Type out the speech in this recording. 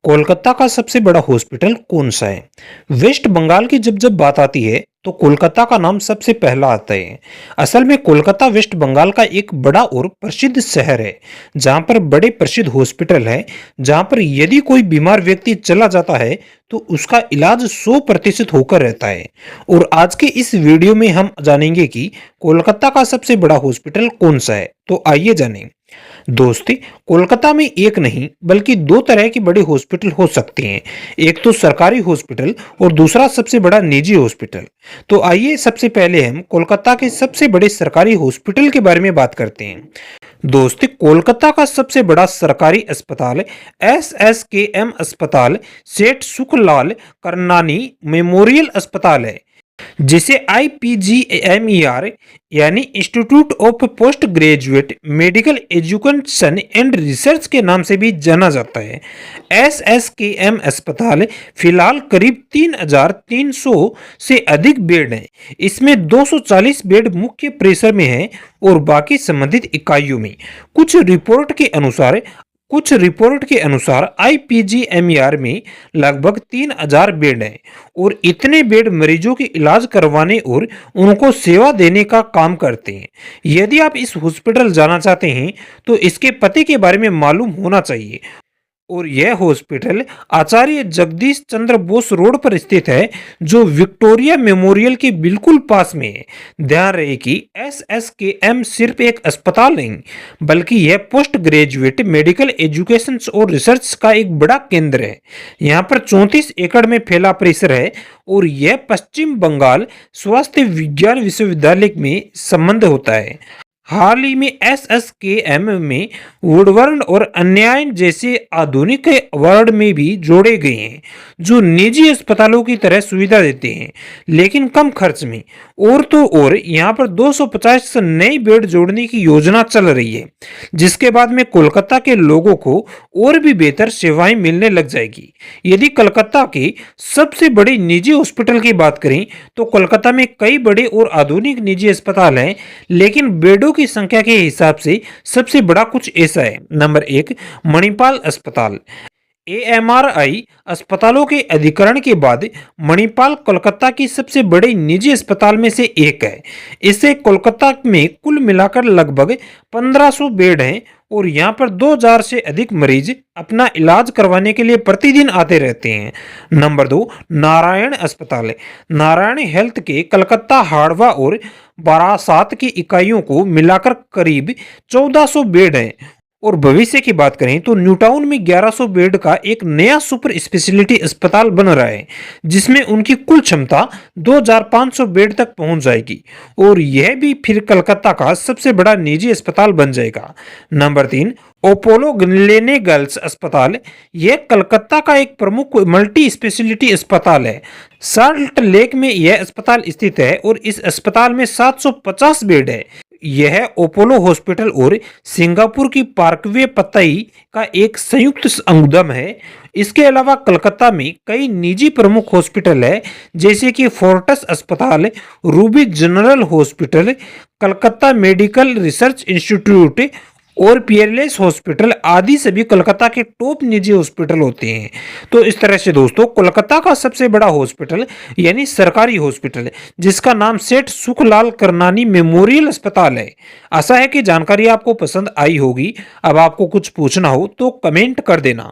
कोलकाता का सबसे बड़ा हॉस्पिटल कौन सा है? वेस्ट बंगाल की जब बात आती है तो कोलकाता का नाम सबसे पहला आता है। असल में कोलकाता वेस्ट बंगाल का एक बड़ा और प्रसिद्ध शहर है, जहां पर बड़े प्रसिद्ध हॉस्पिटल है, जहां पर यदि कोई बीमार व्यक्ति चला जाता है तो उसका इलाज 100% होकर रहता है। और आज के इस वीडियो में हम जानेंगे कि कोलकाता का सबसे बड़ा हॉस्पिटल कौन सा है। तो आइए जानें। दोस्ती, कोलकाता में एक नहीं बल्कि दो तरह के बड़े हॉस्पिटल हो सकते हैं। एक तो सरकारी हॉस्पिटल और दूसरा सबसे बड़ा निजी हॉस्पिटल। तो आइए सबसे पहले हम कोलकाता के सबसे बड़े सरकारी हॉस्पिटल के बारे में बात करते हैं। दोस्ती, कोलकाता का सबसे बड़ा सरकारी अस्पताल SSKM अस्पताल सेठ सुखलाल करनानी मेमोरियल अस्पताल है, जिसे IPGMER यानी institute of post graduate medical education and research के नाम से भी जाना जाता है। SSKM अस्पताल फिलहाल करीब 3,300 से अधिक बेड हैं। इसमें 240 बेड मुख्य परिसर में हैं और बाकी संबंधित इकाइयों में। कुछ रिपोर्ट के अनुसार IPGMER में लगभग 3,000 बेड हैं और इतने बेड मरीजों के इलाज करवाने और उनको सेवा देने का काम करते हैं। यदि आप इस हॉस्पिटल जाना चाहते हैं तो इसके पते के बारे में मालूम होना चाहिए। और यह हॉस्पिटल आचार्य जगदीश चंद्र बोस रोड पर स्थित है, जो विक्टोरिया मेमोरियल के बिल्कुल पास में है। ध्यान रहे कि SSKM सिर्फ एक अस्पताल नहीं बल्कि यह पोस्ट ग्रेजुएट मेडिकल एजुकेशन और रिसर्च का एक बड़ा केंद्र है। यहाँ पर 34 एकड़ में फैला परिसर है और यह पश्चिम बंगाल स्वास्थ्य विज्ञान विश्वविद्यालय में संबंध होता है। हाल ही में SSKM में वुडवर्न और अन्यायन जैसे आधुनिक वार्ड में भी जोड़े गए हैं, जो निजी अस्पतालों की तरह सुविधा देते हैं लेकिन कम खर्च में। और तो और यहाँ पर 250 नए बेड जोड़ने की योजना चल रही है, जिसके बाद में कोलकाता के लोगों को और भी बेहतर सेवाएं मिलने लग जाएगी। यदि कोलकाता के सबसे बड़े निजी हॉस्पिटल की बात करें तो कोलकाता में कई बड़े और आधुनिक निजी अस्पताल हैं, लेकिन बेडों की संख्या के हिसाब से सबसे बड़ा कुछ ऐसा है। नंबर 1, मणिपाल अस्पताल। AMRI अस्पतालों के अधिकरण के बाद मणिपाल कोलकाता की सबसे बड़े निजी अस्पताल में से एक है। इससे कोलकाता में कुल मिलाकर लगभग 1,500 बेड हैं और यहाँ पर 2,000 से अधिक मरीज अपना इलाज करवाने के लिए प्रतिदिन आते रहते हैं। नंबर 2, नारायण अस्पताल। नारायण हेल्थ के कलकत्ता, हाड़वा और बारासात की इकाइयों को मिलाकर करीब 1,400 बेड हैं। और भविष्य की बात करें तो न्यू टाउन में 1,100 बेड का एक नया सुपर स्पेशलिटी अस्पताल बन रहा है, जिसमें उनकी कुल क्षमता 2,500 बेड तक पहुंच जाएगी और यह भी फिर कलकत्ता का सबसे बड़ा निजी अस्पताल बन जाएगा। नंबर 3, ओपोलो ग्लेनेगल्स अस्पताल। यह कलकत्ता का एक प्रमुख मल्टी स्पेशलिटी अस्पताल है। साल्ट लेक में यह अस्पताल स्थित है और इस अस्पताल में 750 बेड है। यह ओपोलो हॉस्पिटल और सिंगापुर की पार्कवे पतई का एक संयुक्त अंगम है। इसके अलावा कलकत्ता में कई निजी प्रमुख हॉस्पिटल है, जैसे कि फोर्टिस अस्पताल, Ruby general hospital, Calcutta medical research institute और पीएलएस हॉस्पिटल आदि सभी कोलकाता के टॉप निजी हॉस्पिटल होते हैं। तो इस तरह से दोस्तों, कोलकाता का सबसे बड़ा हॉस्पिटल यानी सरकारी हॉस्पिटल, जिसका नाम सेठ सुखलाल करनानी मेमोरियल अस्पताल है। आशा है कि जानकारी आपको पसंद आई होगी। अब आपको कुछ पूछना हो तो कमेंट कर देना।